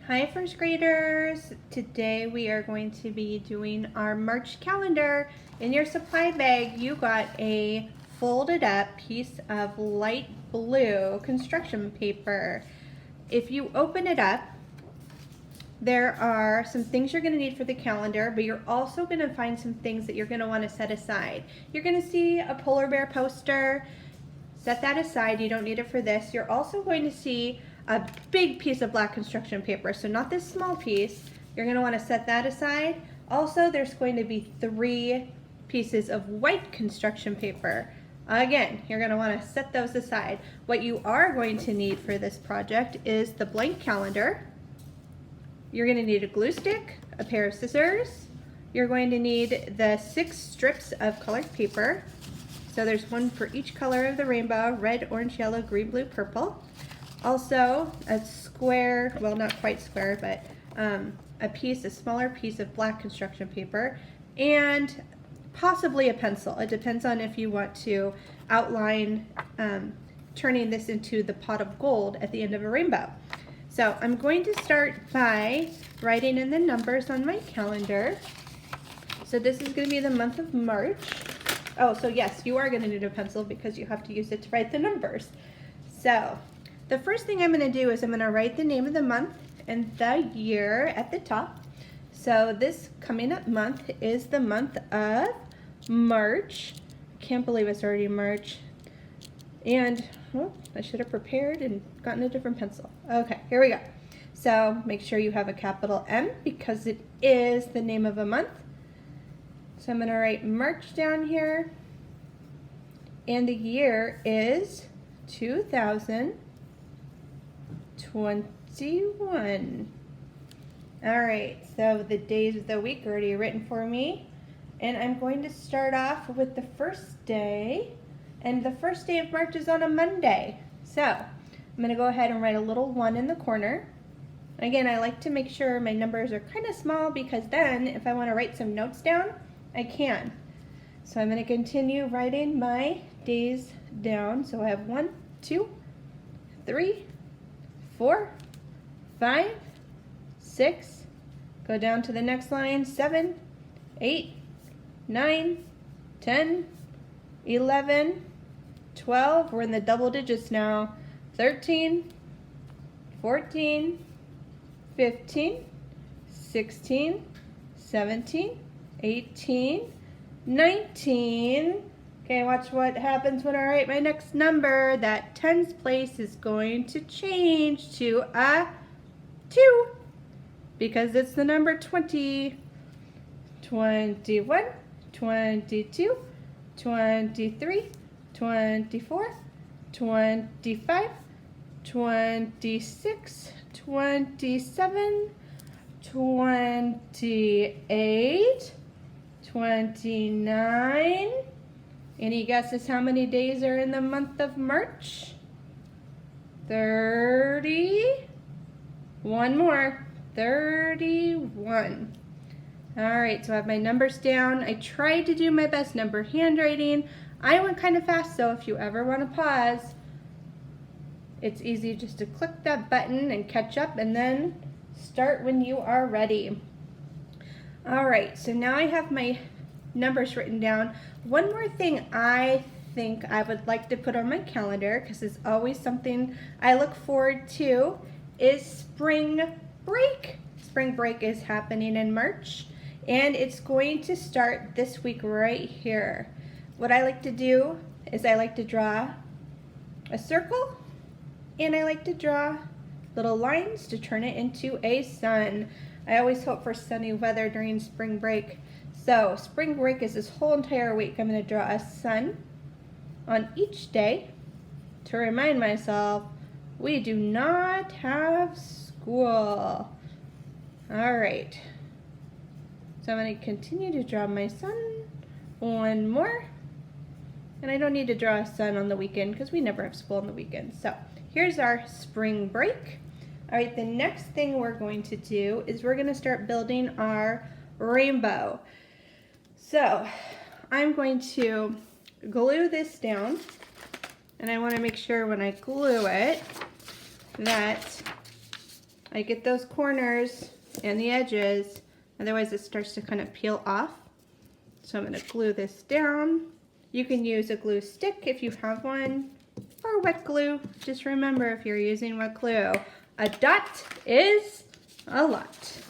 Hi first graders! Today we are going to be doing our March calendar. In your supply bag you got a folded up piece of light blue construction paper. If you open it up, there are some things you're going to need for the calendar, but you're also going to find some things that you're going to want to set aside. You're going to see a polar bear poster. Set that aside, you don't need it for this. You're also going to see a big piece of black construction paper, so not this small piece. You're going to want to set that aside. Also, there's going to be 3 pieces of white construction paper. Again, you're going to want to set those aside. What you are going to need for this project is the blank calendar. You're going to need a glue stick, a pair of scissors. You're going to need the 6 strips of colored paper. So there's one for each color of the rainbow: red, orange, yellow, green, blue, purple. Also a square, well not quite square, but a smaller piece of black construction paper, and possibly a pencil. It depends on if you want to outline turning this into the pot of gold at the end of a rainbow. So I'm going to start by writing in the numbers on my calendar. So this is going to be the month of March. Oh, so yes, you are going to need a pencil because you have to use it to write the numbers. So the first thing I'm going to do is I'm going to write the name of the month and the year at the top. So this coming up month is the month of March. Can't believe it's already March. And, well, I should have prepared and gotten a different pencil. Okay, here we go. So make sure you have a capital M because it is the name of a month. So I'm going to write March down here, and the year is 2021. All right, so the days of the week are already written for me, and I'm going to start off with the first day, and the first day of March is on a Monday. So I'm going to go ahead and write a little 1 in the corner. Again, I like to make sure my numbers are kind of small because then if I want to write some notes down, I can. So I'm going to continue writing my days down. So I have 1, 2, 3, 4, 5, 6, go down to the next line, 7, 8, 9, 10, 11, 12, we're in the double digits now, 13, 14, 15, 16, 17, 18, 19. Okay, watch what happens when I write my next number. That tens place is going to change to a 2 because it's the number 20. 21, 22, 23, 24, 25, 26, 27, 28, 29. Any guesses how many days are in the month of March? 30. One more. 31. All right, so I have my numbers down. I tried to do my best number handwriting. I went kind of fast, so if you ever want to pause, it's easy just to click that button and catch up and then start when you are ready. All right, so now I have my numbers written down. One more thing I think I would like to put on my calendar, because it's always something I look forward to, is spring break. Spring break is happening in March, and it's going to start this week right here. What I like to do is I like to draw a circle, and I like to draw little lines to turn it into a sun. I always hope for sunny weather during spring break. So spring break is this whole entire week. I'm going to draw a sun on each day to remind myself we do not have school. All right. So I'm going to continue to draw my sun. One more. And I don't need to draw a sun on the weekend because we never have school on the weekend. So here's our spring break. All right, the next thing we're going to do is we're going to start building our rainbow. So I'm going to glue this down, and I want to make sure when I glue it that I get those corners and the edges, otherwise it starts to kind of peel off. So I'm going to glue this down. You can use a glue stick if you have one, or wet glue. Just remember, if you're using wet glue, a dot is a lot.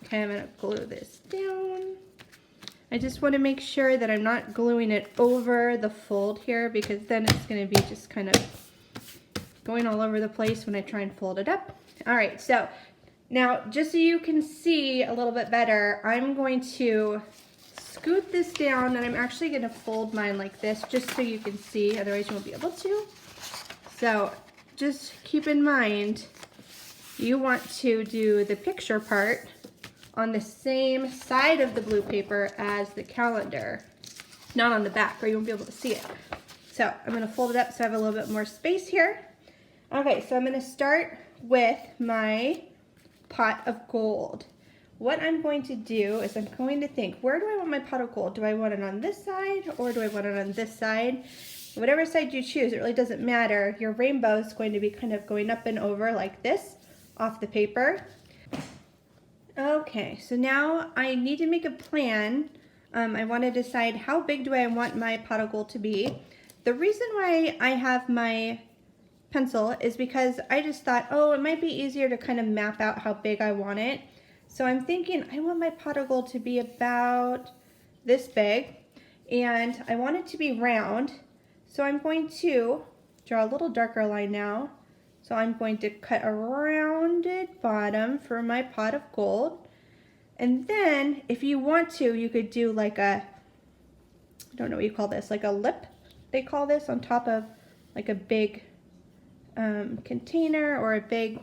Okay, I'm going to glue this down. I just want to make sure that I'm not gluing it over the fold here, because then it's going to be just kind of going all over the place when I try and fold it up. All right, so now just so you can see a little bit better, I'm going to scoot this down, and I'm actually going to fold mine like this just so you can see, otherwise you won't be able to. So just keep in mind, you want to do the picture part on the same side of the blue paper as the calendar, not on the back, or you won't be able to see it. So I'm going to fold it up so I have a little bit more space here. Okay, so I'm going to start with my pot of gold. What I'm going to do is I'm going to think, where do I want my pot of gold? Do I want it on this side, or do I want it on this side? Whatever side you choose, it really doesn't matter. Your rainbow is going to be kind of going up and over like this off the paper. Okay, so now I need to make a plan. I want to decide, how big do I want my pot of gold to be? The reason why I have my pencil is because I just thought, oh, it might be easier to kind of map out how big I want it. So I'm thinking I want my pot of gold to be about this big, and I want it to be round. So I'm going to draw a little darker line now. So I'm going to cut a rounded bottom for my pot of gold. And then if you want to, you could do like a, I don't know what you call this, like a lip, they call this, on top of like a big container, or a big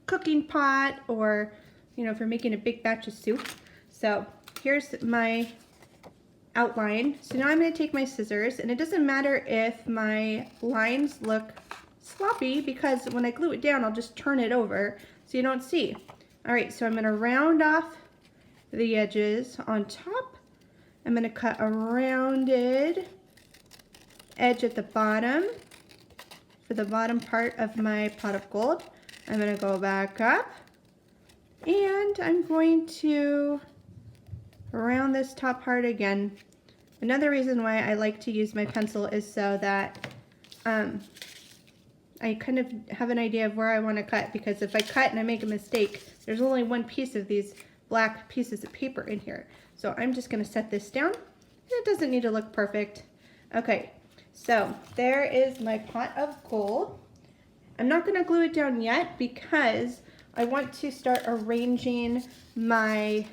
cooking pot, or if you're making a big batch of soup. So here's my outline. So now I'm going to take my scissors, and it doesn't matter if my lines look sloppy, because when I glue it down, I'll just turn it over so you don't see. All right, so I'm going to round off the edges on top. I'm going to cut a rounded edge at the bottom for the bottom part of my pot of gold. I'm going to go back up, and I'm going to round this top part again. Another reason why I like to use my pencil is so that I kind of have an idea of where I want to cut, because if I cut and I make a mistake, there's only one piece of these black pieces of paper in here. So I'm just going to set this down. It doesn't need to look perfect. Okay, so there is my pot of gold. I'm not going to glue it down yet, because I want to start arranging my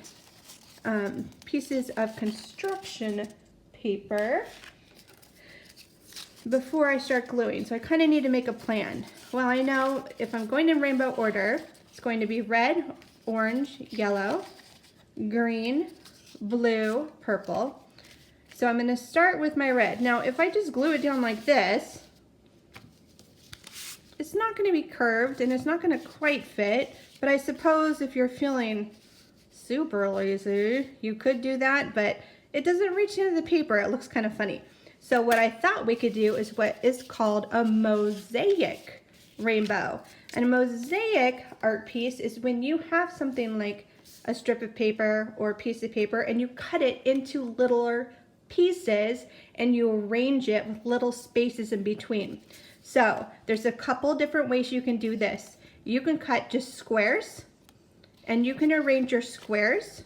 pieces of construction paper before I start gluing. So I kind of need to make a plan. Well, I know if I'm going in rainbow order, it's going to be red, orange, yellow, green, blue, purple. So I'm going to start with my red. Now, if I just glue it down like this, it's not going to be curved, and it's not going to quite fit. But I suppose if you're feeling super lazy, you could do that, but it doesn't reach into the paper. It looks kind of funny. So what I thought we could do is what is called a mosaic rainbow. And a mosaic art piece is when you have something like a strip of paper or a piece of paper, and you cut it into littler pieces, and you arrange it with little spaces in between. So there's a couple different ways you can do this. You can cut just squares, and you can arrange your squares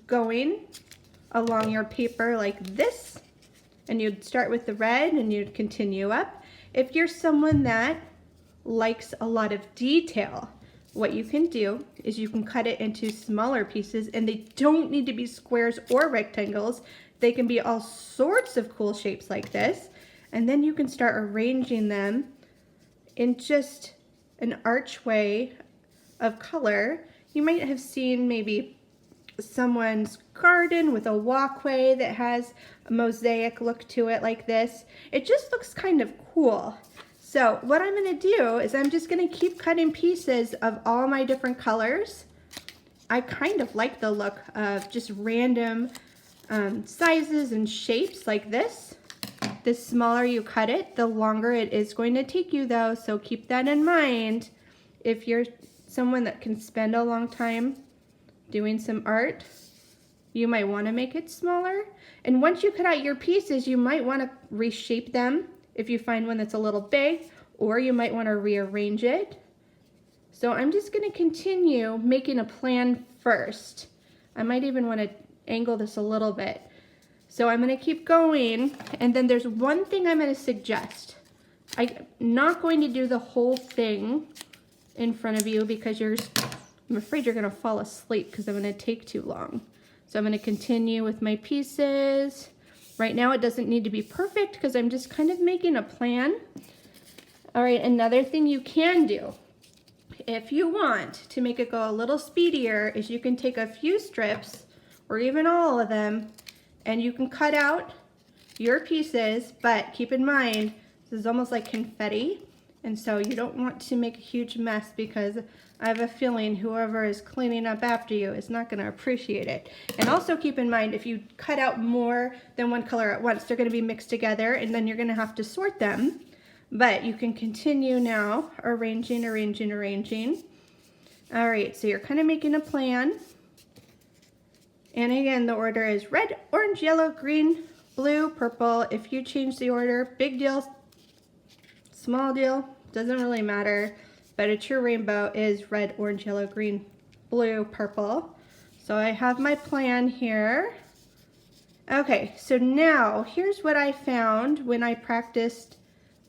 going along your paper like this, and you'd start with the red and you'd continue up. If you're someone that likes a lot of detail, what you can do is you can cut it into smaller pieces, and they don't need to be squares or rectangles. They can be all sorts of cool shapes like this, and then you can start arranging them in just an archway of color. You might have seen maybe someone's garden with a walkway that has a mosaic look to it like this. It just looks kind of cool. So what I'm going to do is I'm just going to keep cutting pieces of all my different colors. I kind of like the look of just random sizes and shapes like this. The smaller you cut it, the longer it is going to take you though, so keep that in mind. if you're someone that can spend a long time doing some art, you might want to make it smaller. And once you cut out your pieces, you might want to reshape them if you find one that's a little big, or you might want to rearrange it. So I'm just going to continue making a plan first. I might even want to angle this a little bit. So I'm going to keep going, and then there's one thing I'm going to suggest. I'm not going to do the whole thing in front of you because I'm afraid you're going to fall asleep because I'm going to take too long. So I'm going to continue with my pieces. Right now it doesn't need to be perfect because I'm just kind of making a plan. All right, another thing you can do, if you want to make it go a little speedier, is you can take a few strips, or even all of them, and you can cut out your pieces, but keep in mind, this is almost like confetti, and so you don't want to make a huge mess because I have a feeling whoever is cleaning up after you is not going to appreciate it. And also keep in mind, if you cut out more than one color at once, they're going to be mixed together, and then you're going to have to sort them. But you can continue now, arranging. All right, so you're kind of making a plan. And again, the order is red, orange, yellow, green, blue, purple. If you change the order, big deal, small deal, doesn't really matter. But a true rainbow is red, orange, yellow, green, blue, purple. So I have my plan here. Okay, so now here's what I found when I practiced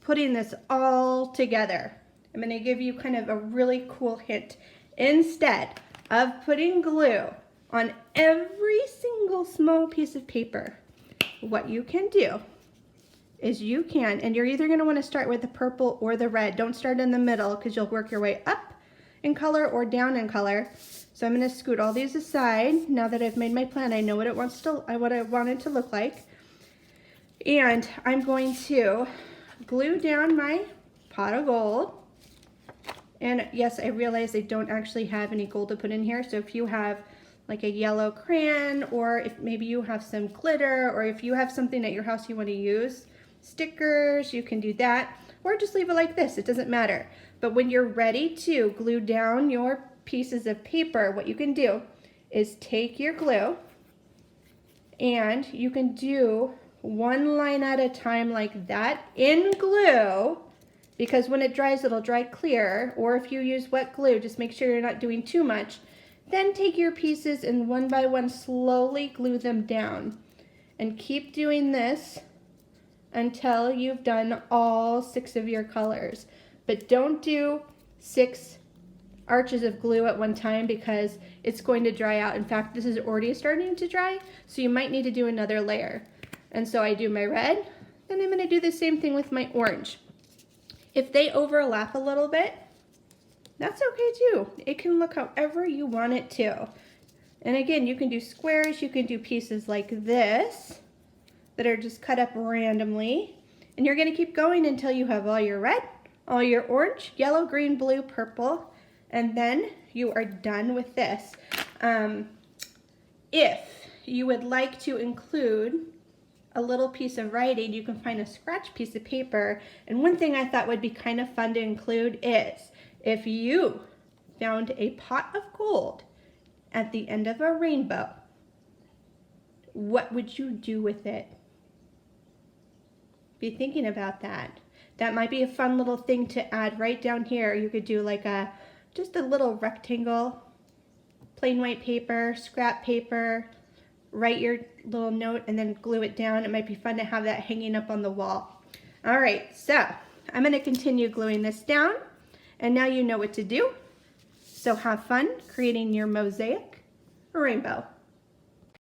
putting this all together. I'm going to give you kind of a really cool hint. Instead of putting glue on every single small piece of paper, what you can do is you can, and you're either going to want to start with the purple or the red. Don't start in the middle because you'll work your way up in color or down in color. So I'm going to scoot all these aside. Now that I've made my plan, I know what I want it to look like. And I'm going to glue down my pot of gold. And yes, I realize I don't actually have any gold to put in here. So if you have like a yellow crayon, or if maybe you have some glitter, or if you have something at your house you want to use, stickers, you can do that, or just leave it like this, it doesn't matter. But when you're ready to glue down your pieces of paper, what you can do is take your glue, and you can do one line at a time like that in glue, because when it dries, it'll dry clear. Or if you use wet glue, just make sure you're not doing too much. Then take your pieces and one by one slowly glue them down, and keep doing this until you've done all 6 of your colors. But don't do 6 arches of glue at one time because it's going to dry out. In fact, this is already starting to dry, so you might need to do another layer. And so I do my red, then I'm going to do the same thing with my orange. If they overlap a little bit, that's okay too. It can look however you want it to. And again, you can do squares, you can do pieces like this that are just cut up randomly. And you're going to keep going until you have all your red, all your orange, yellow, green, blue, purple, and then you are done with this. If you would like to include a little piece of writing, you can find a scratch piece of paper. And one thing I thought would be kind of fun to include is if you found a pot of gold at the end of a rainbow, what would you do with it? Be thinking about that. That might be a fun little thing to add right down here. You could do like just a little rectangle, plain white paper, scrap paper, write your little note and then glue it down. It might be fun to have that hanging up on the wall. All right, so I'm going to continue gluing this down, and now you know what to do. So have fun creating your mosaic rainbow.